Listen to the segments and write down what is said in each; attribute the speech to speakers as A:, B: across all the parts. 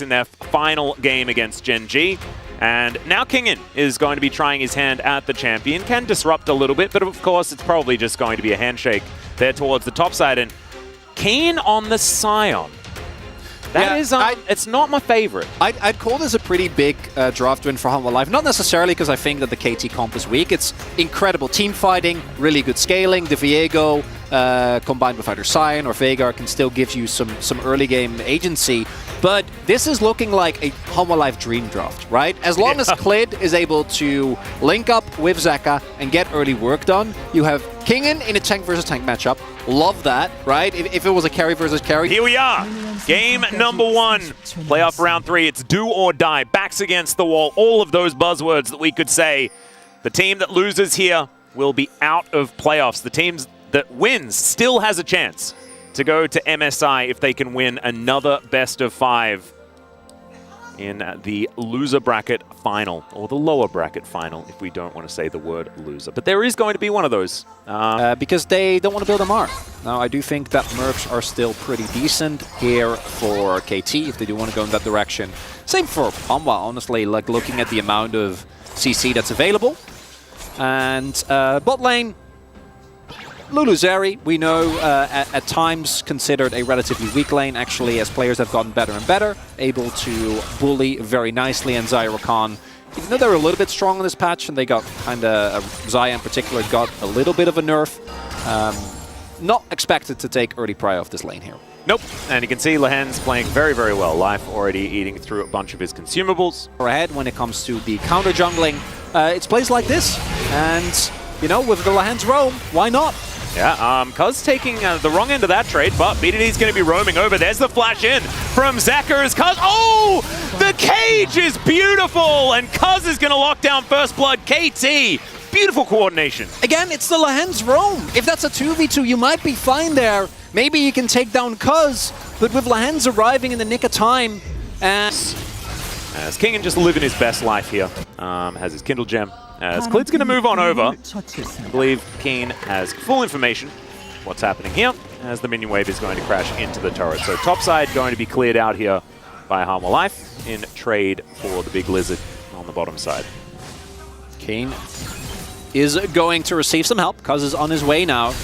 A: in their final game against Gen G. And now Kingen is going to be trying his hand at the champion. Can disrupt a little bit, but of course it's probably just going to be a handshake there towards the top side. And keen on the Scion. That is, it's not my favorite.
B: I'd call this a pretty big draft win for Hanwha Life. Not necessarily because I think that the KT comp is weak. It's incredible team fighting, really good scaling. The Viego combined with either Scion or Veigar can still give you some early game agency. But this is looking like a Hanwha Life dream draft, right? As long as Clid is able to link up with Zeka and get early work done, you have Kingen in a tank versus tank matchup. Love that, right? If it was a carry versus carry.
A: Here we are. Game number 1. Playoff round 3. It's do or die. Backs against the wall. All of those buzzwords that we could say. The team that loses here will be out of playoffs. The team that wins still has a chance to go to MSI if they can win another best of 5 in the loser bracket final, or the lower bracket final, if we don't want to say the word loser. But there is going to be one of those.
B: Because they don't want to build a Marth. Now, I do think that Mercs are still pretty decent here for KT, if they do want to go in that direction. Same for Hanwha, honestly, like looking at the amount of CC that's available. And bot lane, Luluzeri, we know at times considered a relatively weak lane, actually, as players have gotten better and better, able to bully very nicely, and Zyra Khan, even though they were a little bit strong on this patch, and they got kind of, Zaya in particular, got a little bit of a nerf, not expected to take early prio off this lane here.
A: Nope, and you can see Lehen's playing very, very well. Life already eating through a bunch of his consumables.
B: Ahead when it comes to the counter jungling, it's plays like this, and, you know, with the Lehen's roam, why not?
A: Yeah, Cuz taking the wrong end of that trade, but BDD's going to be roaming over. There's the flash in from Zeka as Cuz. Oh! The cage is beautiful! And Cuz is going to lock down first blood. KT, beautiful coordination.
B: Again, it's the Lehen's roam. If that's a 2v2, you might be fine there. Maybe you can take down Cuz, but with Lehen's arriving in the nick of time, as
A: Kingen just living his best life here, has his Kindle Gem. As Clid's going to move on over. I believe Keen has full information what's happening here, as the minion wave is going to crash into the turret. So topside going to be cleared out here by Hanwha Life in trade for the big lizard on the bottom side.
B: Keen is going to receive some help. Cuz is on his way now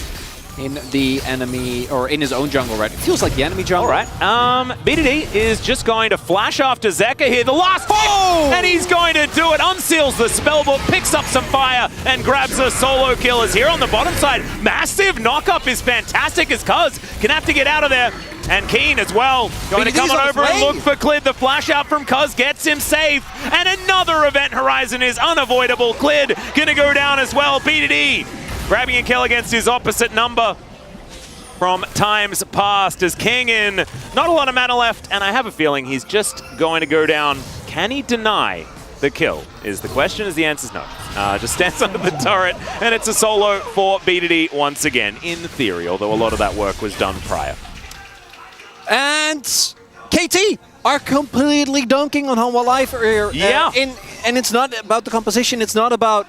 B: in the enemy, or in his own jungle, right? It feels like the enemy jungle.
A: All right. BDD is just going to flash after Zeka here. The last hit, and he's going to do it. Unseals the spellbook, picks up some fire, and grabs a solo kill. As here on the bottom side, massive knock-up is fantastic as Cuz can have to get out of there. And Keen as well, going to come on over and look for Clid. The flash out from Cuz gets him safe. And another event horizon is unavoidable. Clid going to go down as well. BDD grabbing a kill against his opposite number from times past as Kingen, not a lot of mana left, and I have a feeling he's just going to go down. Can he deny the kill is the question, as the answer's no. Just stands under the turret, and it's a solo for BDD once again, in theory, although a lot of that work was done prior.
B: And KT are completely dunking on Hanwha Life here.
A: Yeah.
B: And it's not about the composition, it's not about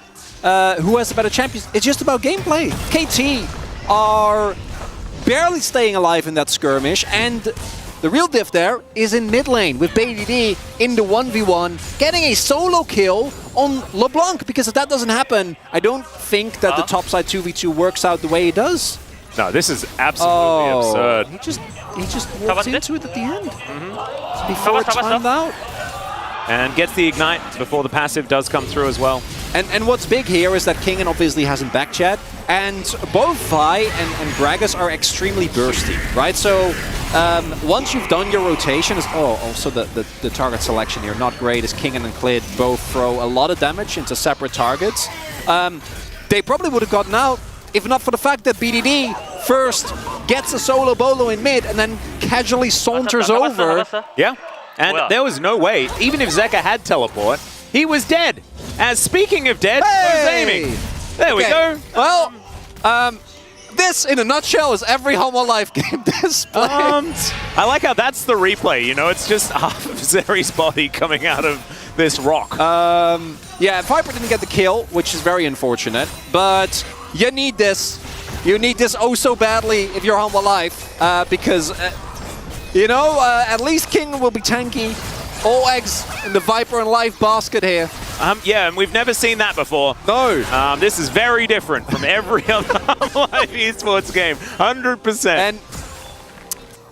B: who has the better champions. It's just about gameplay. KT are barely staying alive in that skirmish, and the real diff there is in mid lane with BDD in the 1v1, getting a solo kill on LeBlanc, because if that doesn't happen, I don't think that the topside 2v2 works out the way it does.
A: No, this is absolutely absurd.
B: He just walks into it at the end. Before it timed out.
A: And gets the ignite before the passive does come through as well.
B: And what's big here is that Kingen obviously hasn't backed yet, and both Vi and Gragas are extremely bursty, right? So once you've done your rotations, also the target selection here, not great, as Kingen and Clid both throw a lot of damage into separate targets. They probably would have gotten out if not for the fact that BDD first gets a solo bolo in mid and then casually saunters over.
A: Yeah. And there was no way, even if Zeka had teleport, he was dead. As speaking of dead, who's aiming? There we go.
B: Well, this in a nutshell is every Hanwha Life game display.
A: I like how that's the replay, you know, it's just half of Zeri's body coming out of this rock.
B: Yeah, Viper didn't get the kill, which is very unfortunate, but you need this. You need this oh so badly if you're Hanwha Life, because you know, at least King will be tanky. All eggs in the Viper and Life basket here.
A: Yeah, and we've never seen that before.
B: No.
A: This is very different from every other live esports game. 100%.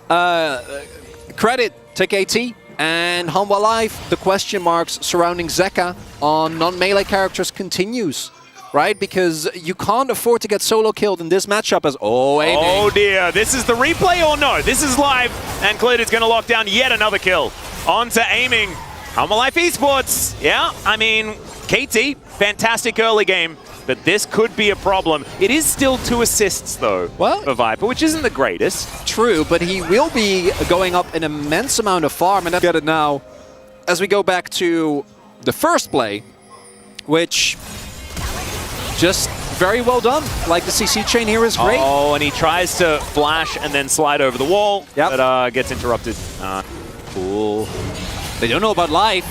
B: And credit to KT and Hanwha Life. The question marks surrounding Zeka on non-melee characters continues. Right? Because you can't afford to get solo killed in this matchup as... Oh, aiming.
A: Oh dear. This is the replay or no? This is live. And COMPLETO is going to lock down yet another kill. On to aiming. Hanwha Life Esports. Yeah, I mean, KT, fantastic early game. But this could be a problem. It is still 2 assists, though, for Viper, which isn't the greatest.
B: True, but he will be going up an immense amount of farm. And I get it now as we go back to the first play, which... just very well done. Like the CC chain here is great.
A: Oh, and he tries to flash and then slide over the wall.
B: Yep.
A: But gets interrupted. Cool.
B: They don't know about Life.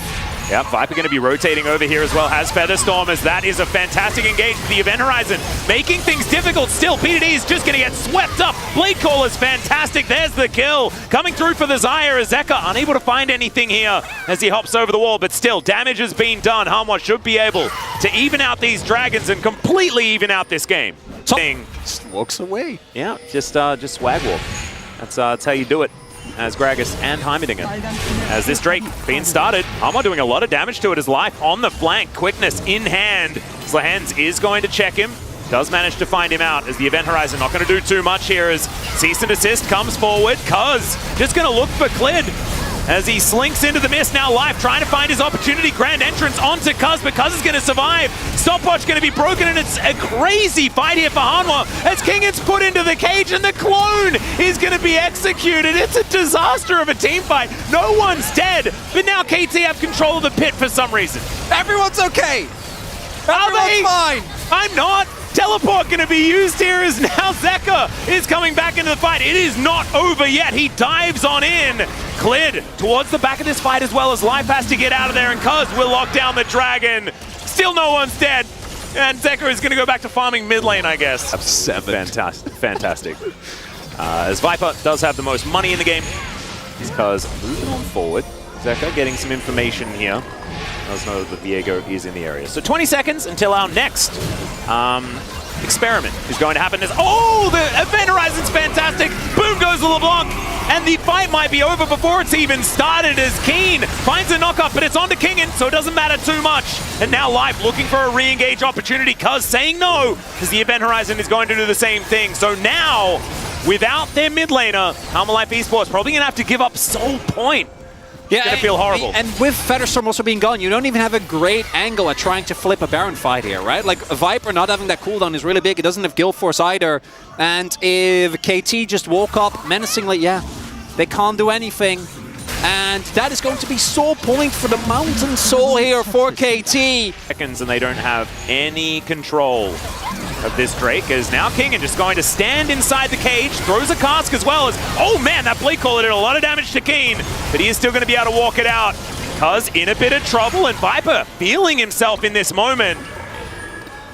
A: Yep, Viper going to be rotating over here as well. Has Featherstorm, as that is a fantastic engage for the Event Horizon. Making things difficult still. PDD is just going to get swept up. Blade Call is fantastic. There's the kill. Coming through for the Zyre as Zeka unable to find anything here as he hops over the wall. But still, damage has been done. Hanwha should be able to even out these dragons and completely even out this game.
B: Just walks away.
A: Yeah, just swag walk. That's how you do it. As Gracias and Heimerdinger. As this Drake being started, Hanwha doing a lot of damage to it as Life on the flank, quickness in hand. Slahens is going to check him, does manage to find him out as the Event Horizon not going to do too much here as cease and desist comes forward. Cuz just going to look for Clid as he slinks into the mist. Now Life trying to find his opportunity. Grand entrance onto Cuz, but Cuz is going to survive. Stopwatch going to be broken, and it's a crazy fight here for Hanwha as King is put into the cage and the clone is going to be executed. It's a disaster of a team fight. No one's dead, but now KT have control of the pit for some reason.
B: Everyone's okay.
A: Everyone's
B: fine.
A: I'm not. Teleport going to be used here as now Zeka is coming back into the fight. It is not over yet. He dives on in. Clid towards the back of this fight as well as Life has to get out of there, and Cuz will lock down the dragon. Still no one's dead. And Zeka is going to go back to farming mid lane, I guess.
B: 7.
A: Fantastic. Fantastic. As Viper does have the most money in the game. Cuz moving on forward. Zeka getting some information here. Does know that Veigar is in the area. So 20 seconds until our next experiment is going to happen. Oh, the Event Horizon's fantastic. Boom goes the LeBlanc. And the fight might be over before it's even started as Keen finds a knockup, but it's onto Kingen, so it doesn't matter too much. And now Life looking for a re-engage opportunity. Cuz saying no, because the Event Horizon is going to do the same thing. So now, without their mid laner, Hanwha Life Esports probably going to have to give up Soul Point.
B: Yeah,
A: it's going to feel horrible.
B: And with Featherstorm also being gone, you don't even have a great angle at trying to flip a Baron fight here, right? Like, a Viper not having that cooldown is really big. It doesn't have Guild Force either. And if KT just woke up menacingly, yeah, they can't do anything. And that is going to be Soul Point for the Mountain Soul here for KT.
A: Seconds, and they don't have any control of this Drake, as now Kingen just going to stand inside the cage, throws a cask as well as, oh man, that Blade Caller did a lot of damage to Keen, but he is still going to be able to walk it out. Cuz in a bit of trouble, and Viper feeling himself in this moment.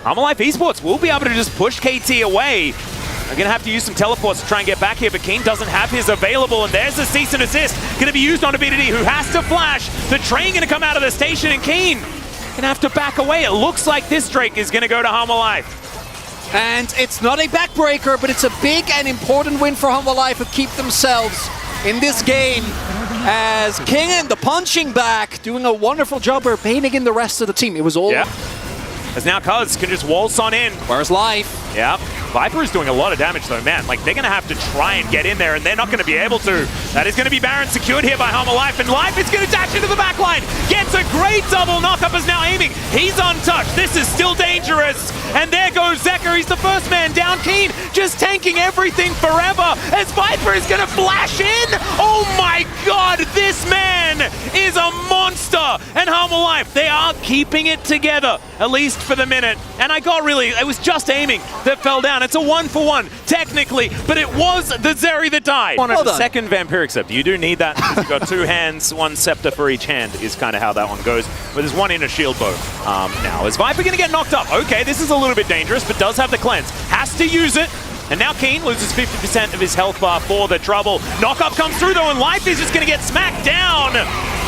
A: Hanwha Life Esports will be able to just push KT away. They're going to have to use some teleports to try and get back here, but Keen doesn't have his available, and there's the cease and desist. Going to be used on BDD, who has to flash. The train going to come out of the station, and Keen going to have to back away. It looks like this Drake is going to go to Hanwha Life.
B: And it's not a backbreaker, but it's a big and important win for Hanwha Life to keep themselves in this game. As Kingen, the punching back, doing a wonderful job of painting in the rest of the team. It was all...
A: Yeah. As now Cuz can just waltz on in.
B: Where's Life?
A: Yeah. Viper is doing a lot of damage though, man. Like, they're going to have to try and get in there, and they're not going to be able to. That is going to be Baron secured here by Hanwha Life, and Life is going to dash into the back line. Gets a great double knockup, is now aiming. He's untouched. This is still dangerous. And there goes Zeka. He's the first man down. Keen just tanking everything forever as Viper is going to flash in. Oh my god, this man is a monster. And Hanwha Life, they are keeping it together, at least for the minute. And I got really, it was just aiming that fell down. It's a 1-for-1, technically, but it was the Zeri that died.
B: Well done.
A: Second Vampiric Scepter. You do need that. You've got 2 hands, 1 scepter for each hand is kind of how that one goes. But there's 1 inner shield bow. Now, is Viper going to get knocked up? Okay, this is a little bit dangerous, but does have the cleanse. Has to use it. And now Keen loses 50% of his health bar for the trouble. Knockup comes through though, and Life is just going to get smacked down.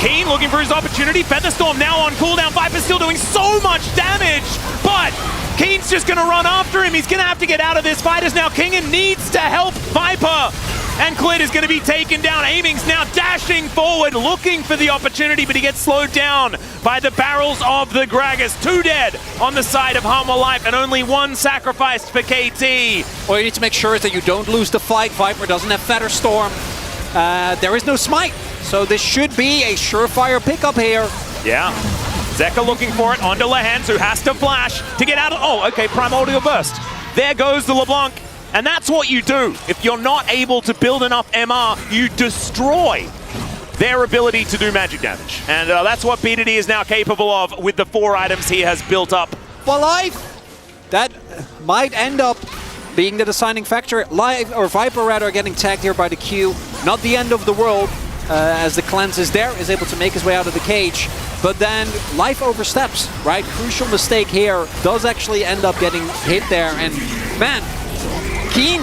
A: Keen looking for his opportunity. Featherstorm now on cooldown. Viper's still doing so much damage, but Keen's just going to run after him. He's going to have to get out of this fight as now Kingen needs to help Viper. And Clit is going to be taken down. Aiming's now dashing forward, looking for the opportunity, but he gets slowed down by the barrels of the Gragas. 2 dead on the side of Hanwha Life, and only 1 sacrificed for KT.
B: All you need to make sure is that you don't lose the fight. Viper doesn't have Featherstorm. There is no smite, so this should be a surefire pickup here.
A: Yeah. Zeka looking for it onto Lehans, who has to flash to get out of... Oh, okay, Primordial Burst. There goes the LeBlanc. And that's what you do. If you're not able to build enough MR, you destroy their ability to do magic damage. And that's what BDD is now capable of with the 4 items he has built up.
B: For Life, that might end up being the deciding factor. Life, or Viper rather, getting tagged here by the Q. Not the end of the world, as the cleanse is there, is able to make his way out of the cage. But then Life oversteps, right? Crucial mistake here. Does actually end up getting hit there. And man, Keen,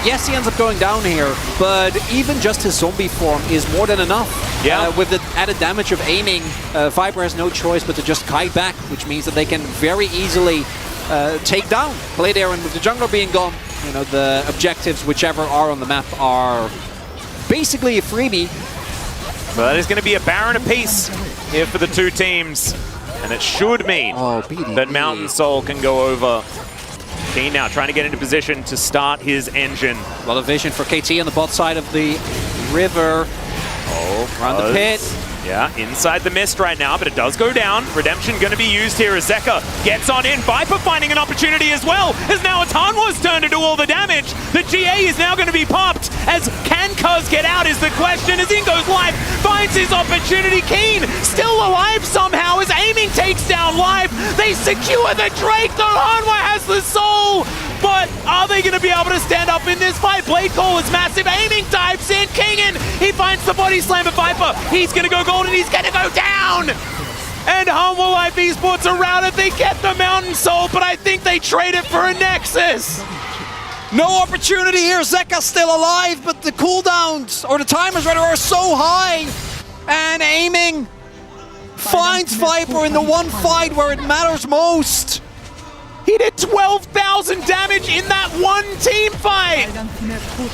B: yes, he ends up going down here, but even just his zombie form is more than enough.
A: Yeah.
B: With the added damage of aiming, Viper has no choice but to just kite back, which means that they can very easily take down Play there, and with the jungler being gone, you know, the objectives, whichever are on the map, are basically a freebie.
A: Well, that is going to be a Baron apiece here for the 2 teams, and it should mean that Mountain Soul can go over. Keen now trying to get into position to start his engine.
B: A lot of vision for KT on the bot side of the river.
A: Oh,
B: around the pit.
A: Yeah, inside the mist right now, but it does go down. Redemption going to be used here as Zeka gets on in. Viper finding an opportunity as well, as now it's Hanwha's turn to do all the damage. The GA is now going to be popped, as can Cuz get out is the question, as in goes Life, finds his opportunity. Keen still alive somehow as Aiming takes down Life. They secure the Drake, though Hanwha has the soul. But are they going to be able to stand up in this fight? Blade Call is massive. Aiming dives in. Kingen, he finds the body slam of Viper. He's going to go golden. He's going to go down. And Hanwha Life Esports are routed. They get the Mountain Soul, but I think they trade it for a Nexus.
B: No opportunity here. Zeka still alive, but the cooldowns, or the timers rather, are so high. And Aiming finds Viper in the one fight where it matters most.
A: He did 12,000 damage in that one team fight.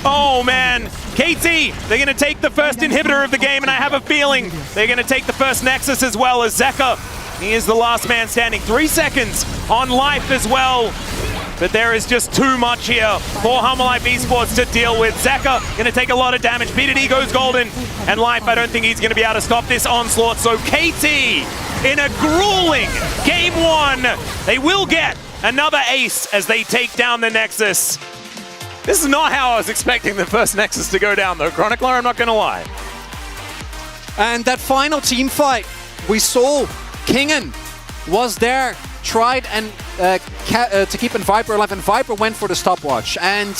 A: Oh man, KT, they're going to take the first inhibitor of the game, and I have a feeling they're going to take the first Nexus as well, as Zeka, he is the last man standing. 3 seconds on Life as well. But there is just too much here for Hanwha Life Esports to deal with. Zeka going to take a lot of damage. BDD goes golden. And Life, I don't think he's going to be able to stop this onslaught. So KT, in a grueling game 1, they will get another ace as they take down the Nexus. This is not how I was expecting the first Nexus to go down, though, Chronicler, I'm not going to lie.
B: And that final team fight, we saw Kingen was there, tried and to keep Viper alive, and Viper went for the stopwatch. And